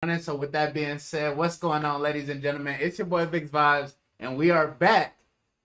So with that being said, what's going on, ladies and gentlemen? It's your boy Big Vibes, and we are back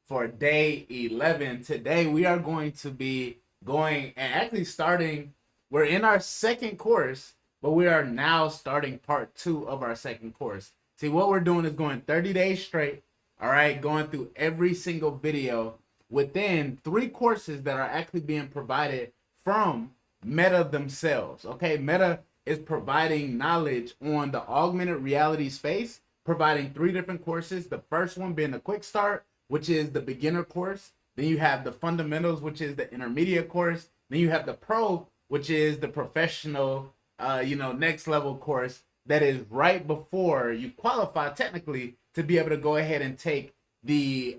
for day 11. Today we are going to be going and actually starting. We're in our second course, but we are now starting part 2 of our second course. See, what we're doing is going 30 days straight, all right, going through every single video within 3 courses that are actually being provided from Meta themselves. Okay, Meta is providing knowledge on the augmented reality space, providing 3 different courses. The first one being the quick start, which is the beginner course. Then you have the fundamentals, which is the intermediate course. Then you have the pro, which is the professional, next level course that is right before you qualify technically to be able to go ahead and take the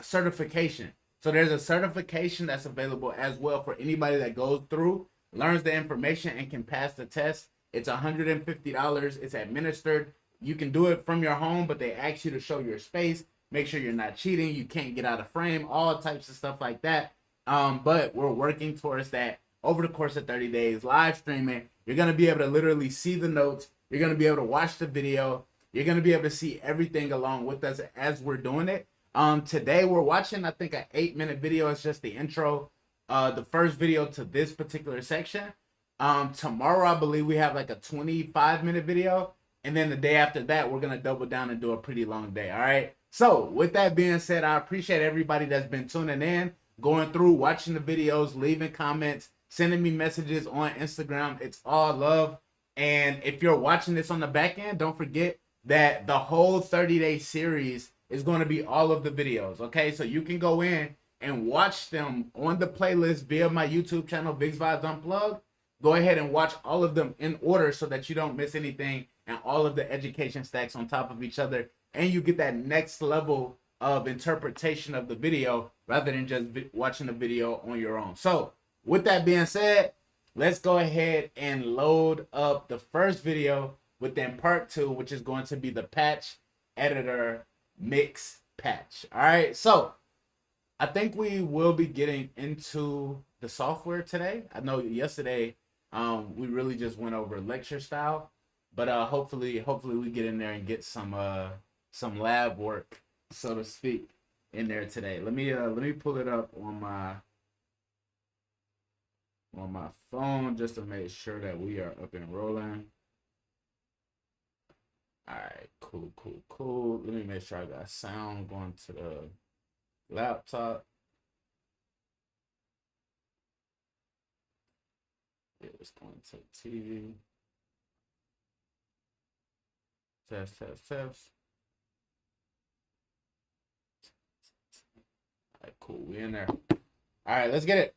certification. So there's a certification that's available as well for anybody that goes through, learns the information, and can pass the test. It's $150. It's administered. You can do it from your home, but they ask you to show your space, make sure you're not cheating, you can't get out of frame, all types of stuff like that. But we're working towards that over the course of 30 days, live streaming. You're going to be able to literally see the notes. You're going to be able to watch the video. You're going to be able to see everything along with us as we're doing it. Today we're watching, I think, an 8-minute video. It's just the intro, the first video to this particular section. Tomorrow, I believe we have like a 25-minute video. And then the day after that, we're going to double down and do a pretty long day. All right. So with that being said, I appreciate everybody that's been tuning in, going through, watching the videos, leaving comments, sending me messages on Instagram. It's all love. And if you're watching this on the back end, don't forget that the whole 30-day series is going to be all of the videos. Okay. So you can go in and watch them on the playlist via my YouTube channel, Big Vibes Unplugged. Go ahead and watch all of them in order so that you don't miss anything, and all of the education stacks on top of each other, and you get that next level of interpretation of the video rather than just watching the video on your own. So with that being said, let's go ahead and load up the first video within part 2, which is going to be the patch editor mix patch. All right, so I think we will be getting into the software today. I know yesterday we really just went over lecture style, but hopefully we get in there and get some lab work, so to speak, in there today. Let me pull it up on my phone just to make sure that we are up and rolling. All right, cool. Let me make sure I got sound going to the laptop. It's going to TV. Test. All right, cool. We in there. All right, let's get it.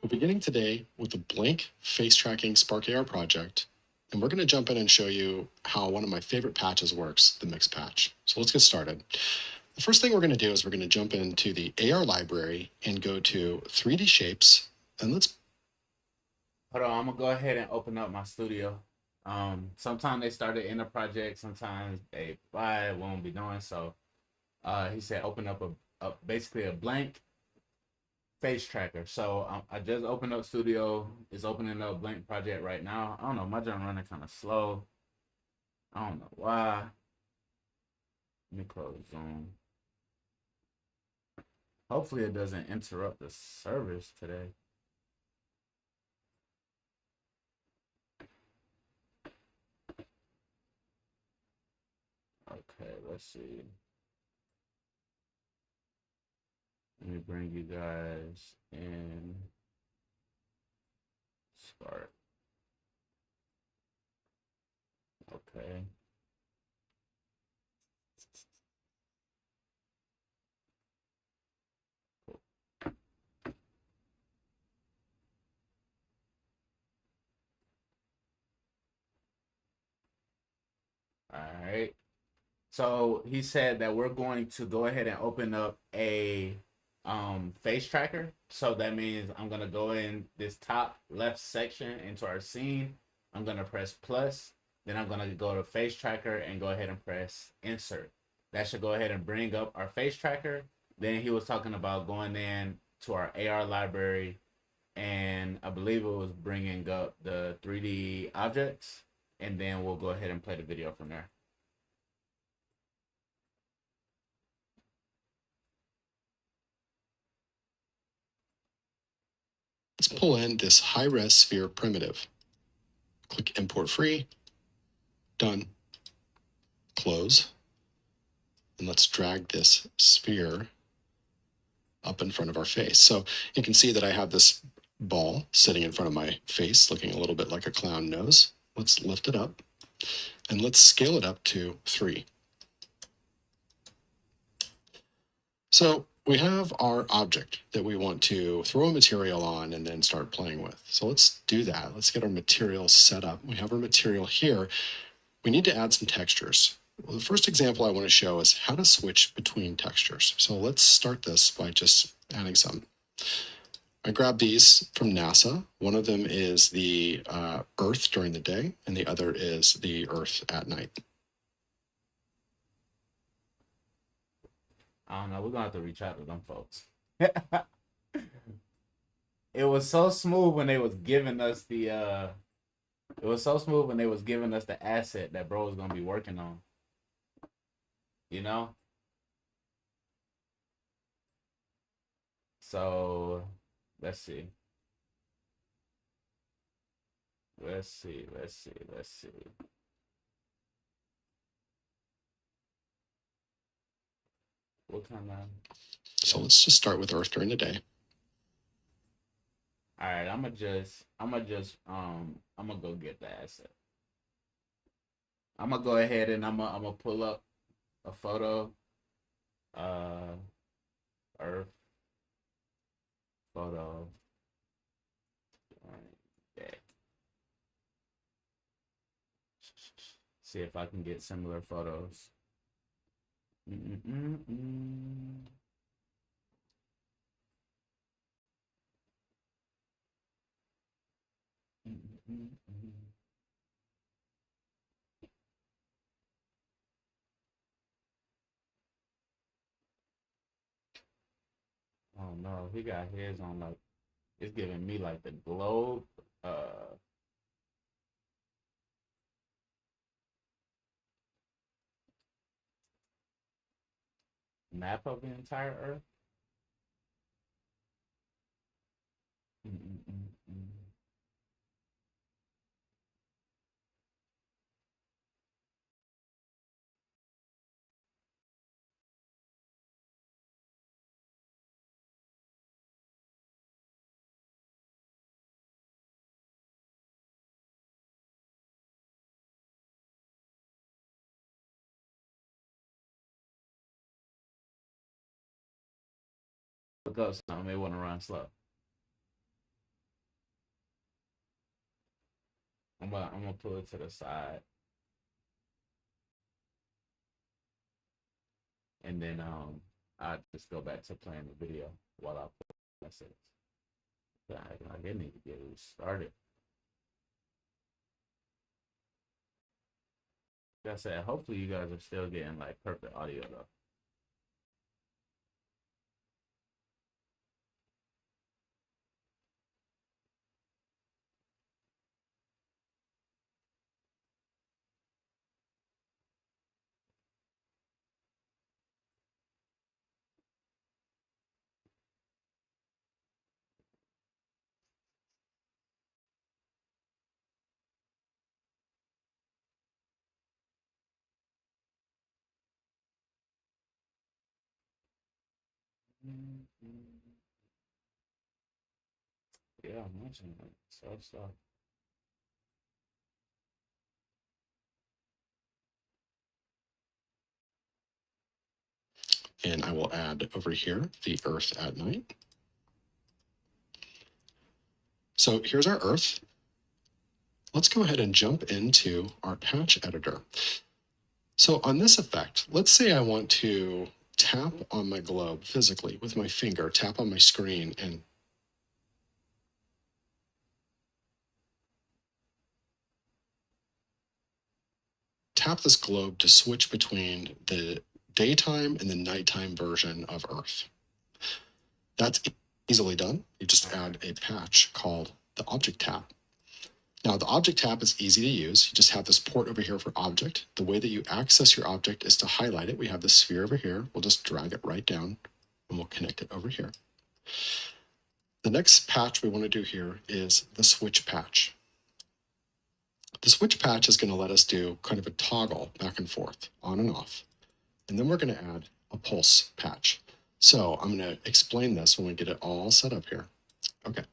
We're beginning today with a blank face tracking Spark AR project, and we're going to jump in and show you how one of my favorite patches works, the mix patch. So let's get started. The first thing we're going to do is we're going to jump into the AR library and go to 3D shapes, and let's... Hold on, I'm going to go ahead and open up my studio. Sometimes they start it in a project, sometimes they won't be doing so. He said open up basically a blank face tracker. So I just opened up studio. It's opening up blank project right now. I don't know, my jump running kind of slow. I don't know why. Let me close Zoom. Hopefully it doesn't interrupt the service today. Okay, let's see. Let me bring you guys in. Spark. Okay. Cool. All right. So he said that we're going to go ahead and open up a face tracker. So that means I'm gonna go in this top left section into our scene. I'm gonna press plus. Then I'm gonna go to face tracker and go ahead and press insert. That should go ahead and bring up our face tracker. Then he was talking about going in to our AR library, and I believe it was bringing up the 3D objects, and then we'll go ahead and play the video from there. Let's pull in this high-res sphere primitive. Click import free, done, close, and let's drag this sphere up in front of our face. So you can see that I have this ball sitting in front of my face, looking a little bit like a clown nose. Let's lift it up and let's scale it up to 3. So we have our object that we want to throw a material on and then start playing with. So let's do that. Let's get our material set up. We have our material here. We need to add some textures. Well, the first example I want to show is how to switch between textures. So let's start this by just adding some. I grabbed these from NASA. One of them is the Earth during the day, and the other is the Earth at night. I don't know. We're gonna have to reach out to them folks. It was so smooth when they was giving us the it was so smooth when they was giving us the asset that bro was gonna be working on. You know? So let's see. Let's see. What kind of So let's just start with Earth during the day. All right, I'm gonna go get the asset. I'm gonna go ahead and I'm gonna pull up a photo, Earth photo. Okay. See if I can get similar photos. Oh no, he got his on like it's giving me like the globe map of the entire Earth. Look up something, they want to run slow. I'm gonna pull it to the side. And then I just go back to playing the video while I put message. Like they need to get it started. Like I said, hopefully you guys are still getting like perfect audio though. Yeah, I'm mentioning it. So. And I will add over here the Earth at night. So here's our Earth. Let's go ahead and jump into our patch editor. So on this effect, let's say I want to tap on my globe physically with my finger, tap on my screen, and tap this globe to switch between the daytime and the nighttime version of Earth. That's easily done. You just add a patch called the object tap. Now, the object tab is easy to use. You just have this port over here for object. The way that you access your object is to highlight it. We have the sphere over here. We'll just drag it right down and we'll connect it over here. The next patch we want to do here is the switch patch. The switch patch is going to let us do kind of a toggle back and forth, on and off. And then we're going to add a pulse patch. So I'm going to explain this when we get it all set up here. Okay.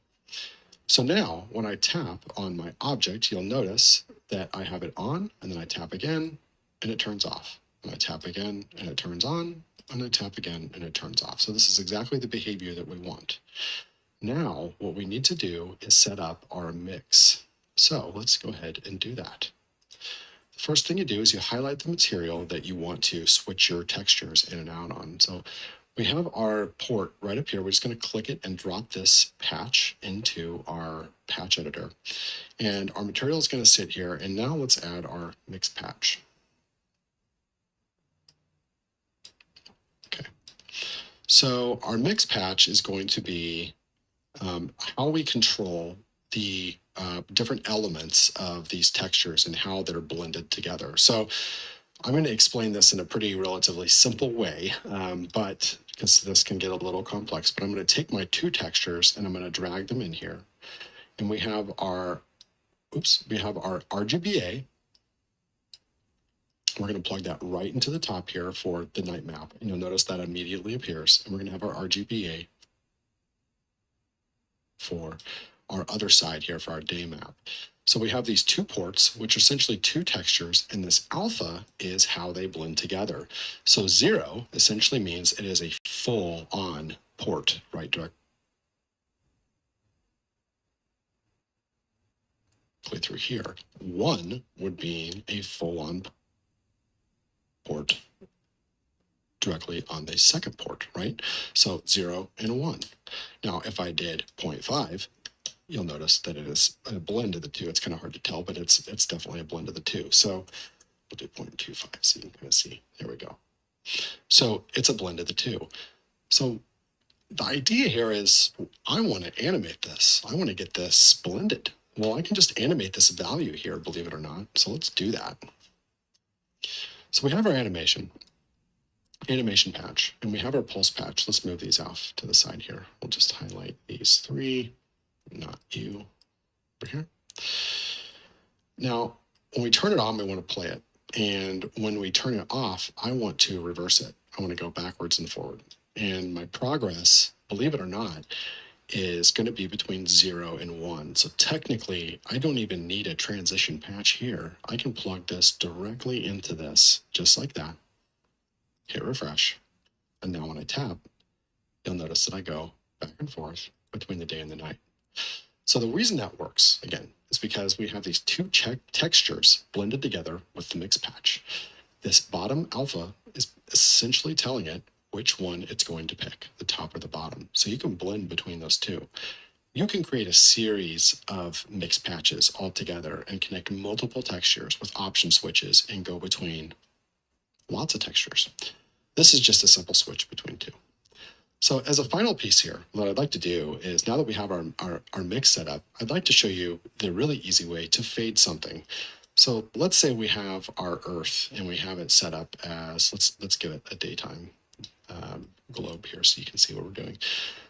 So now when I tap on my object, you'll notice that I have it on, and then I tap again and it turns off. And I tap again and it turns on, and I tap again and it turns off. So this is exactly the behavior that we want. Now what we need to do is set up our mix. So let's go ahead and do that. The first thing you do is you highlight the material that you want to switch your textures in and out on. So we have our port right up here. We're just going to click it and drop this patch into our patch editor. And our material is going to sit here. And now let's add our mix patch. Okay. So our mix patch is going to be how we control the different elements of these textures and how they're blended together. So I'm going to explain this in a pretty relatively simple way, but because this can get a little complex, but I'm going to take my two textures and I'm going to drag them in here. And we have our, RGBA. We're going to plug that right into the top here for the night map. And you'll notice that immediately appears. And we're going to have our RGBA for our other side here for our day map. So we have these two ports, which are essentially two textures, and this alpha is how they blend together. So 0 essentially means it is a full-on port, right? Directly through here. 1 would be a full-on port directly on the second port, right? So 0 and 1. Now, if I did 0.5, you'll notice that it is a blend of the two. It's kind of hard to tell, but it's definitely a blend of the two. So we'll do 0.25 so you can kind of see. There we go. So it's a blend of the two. So the idea here is I want to animate this. I want to get this blended. Well, I can just animate this value here, believe it or not. So let's do that. So we have our animation patch, and we have our pulse patch. Let's move these off to the side here. We'll just highlight these three. Not you over here. Now, when we turn it on, we want to play it. And when we turn it off, I want to reverse it. I want to go backwards and forward. And my progress, believe it or not, is going to be between 0 and 1. So technically, I don't even need a transition patch here. I can plug this directly into this, just like that. Hit refresh. And now when I tap, you'll notice that I go back and forth between the day and the night. So the reason that works, again, is because we have these two textures blended together with the mix patch. This bottom alpha is essentially telling it which one it's going to pick, the top or the bottom. So you can blend between those two. You can create a series of mix patches all together and connect multiple textures with option switches and go between lots of textures. This is just a simple switch between two. So as a final piece here, what I'd like to do is now that we have our mix set up, I'd like to show you the really easy way to fade something. So let's say we have our Earth and we have it set up as, let's give it a daytime globe here so you can see what we're doing.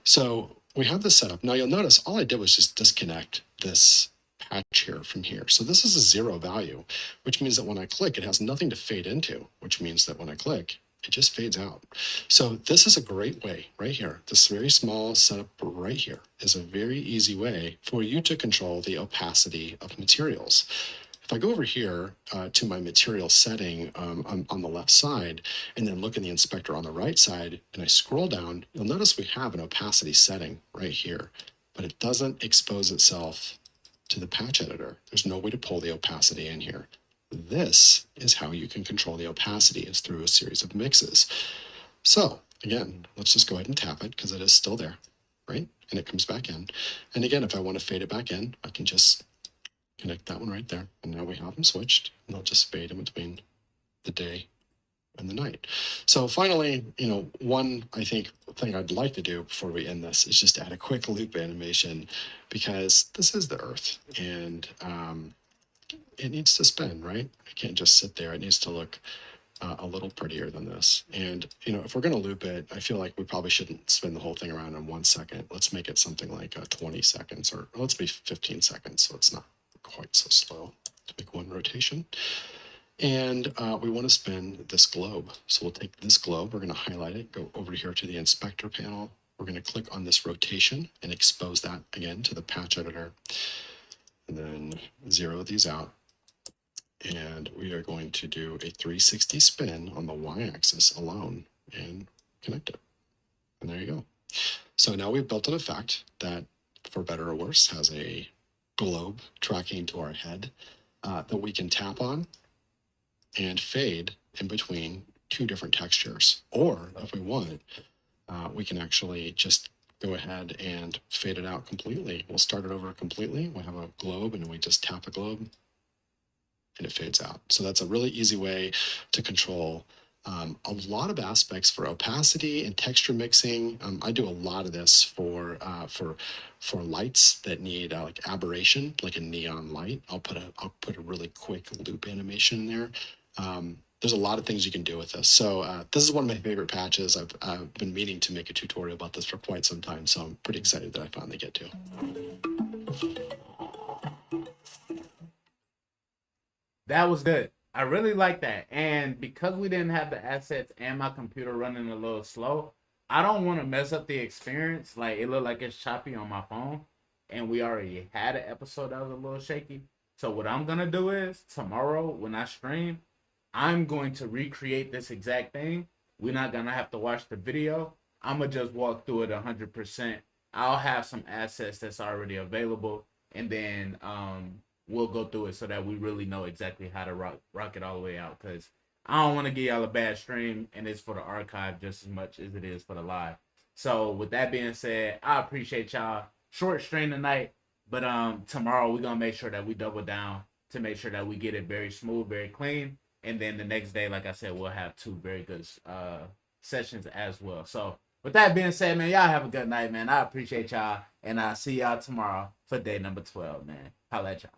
So we have this set up. Now you'll notice all I did was just disconnect this patch here from here. So this is a 0 value, which means that when I click, it has nothing to fade into, which means that when I click, it just fades out. So this is a great way right here. This very small setup right here is a very easy way for you to control the opacity of materials. If I go over here to my material setting on the left side and then look in the inspector on the right side and I scroll down, you'll notice we have an opacity setting right here, but it doesn't expose itself to the patch editor. There's no way to pull the opacity in here. This is how you can control the opacity, is through a series of mixes. So again, let's just go ahead and tap it because it is still there, right? And it comes back in. And again, if I want to fade it back in, I can just connect that one right there. And now we have them switched and they'll just fade in between the day and the night. So finally, one I think thing I'd like to do before we end this is just add a quick loop animation, because this is the Earth, and it needs to spin, right? It can't just sit there. It needs to look a little prettier than this. And if we're going to loop it, I feel like we probably shouldn't spin the whole thing around in 1 second. Let's make it something like 20 seconds, or let's be 15 seconds, so it's not quite so slow to make one rotation. And we want to spin this globe. So we'll take this globe, we're going to highlight it, go over here to the inspector panel. We're going to click on this rotation and expose that again to the patch editor, and then zero these out. And we are going to do a 360 spin on the y-axis alone and connect it. And there you go. So now we've built an effect that, for better or worse, has a globe tracking to our head that we can tap on and fade in between two different textures. Or if we want, we can actually just go ahead and fade it out completely. We'll start it over completely. We have a globe, and we just tap the globe, and it fades out. So that's a really easy way to control a lot of aspects for opacity and texture mixing. I do a lot of this for lights that need like aberration, like a neon light. I'll put a really quick loop animation in there. There's a lot of things you can do with this. So this is one of my favorite patches. I've been meaning to make a tutorial about this for quite some time, so I'm pretty excited that I finally get to. That was good. I really like that. And because we didn't have the assets and my computer running a little slow, I don't want to mess up the experience. Like, it looked like it's choppy on my phone, and we already had an episode that was a little shaky. So what I'm going to do is, tomorrow when I stream, I'm going to recreate this exact thing. We're not going to have to watch the video. I'm going to just walk through it 100%. I'll have some assets that's already available, and then we'll go through it so that we really know exactly how to rock it all the way out, because I don't want to give y'all a bad stream, and it's for the archive just as much as it is for the live. So with that being said, I appreciate y'all. Short stream tonight, but tomorrow we're going to make sure that we double down to make sure that we get it very smooth, very clean. And then the next day, like I said, we'll have 2 very good sessions as well. So with that being said, man, y'all have a good night, man. I appreciate y'all, and I'll see y'all tomorrow for day number 12, man. Holla at y'all.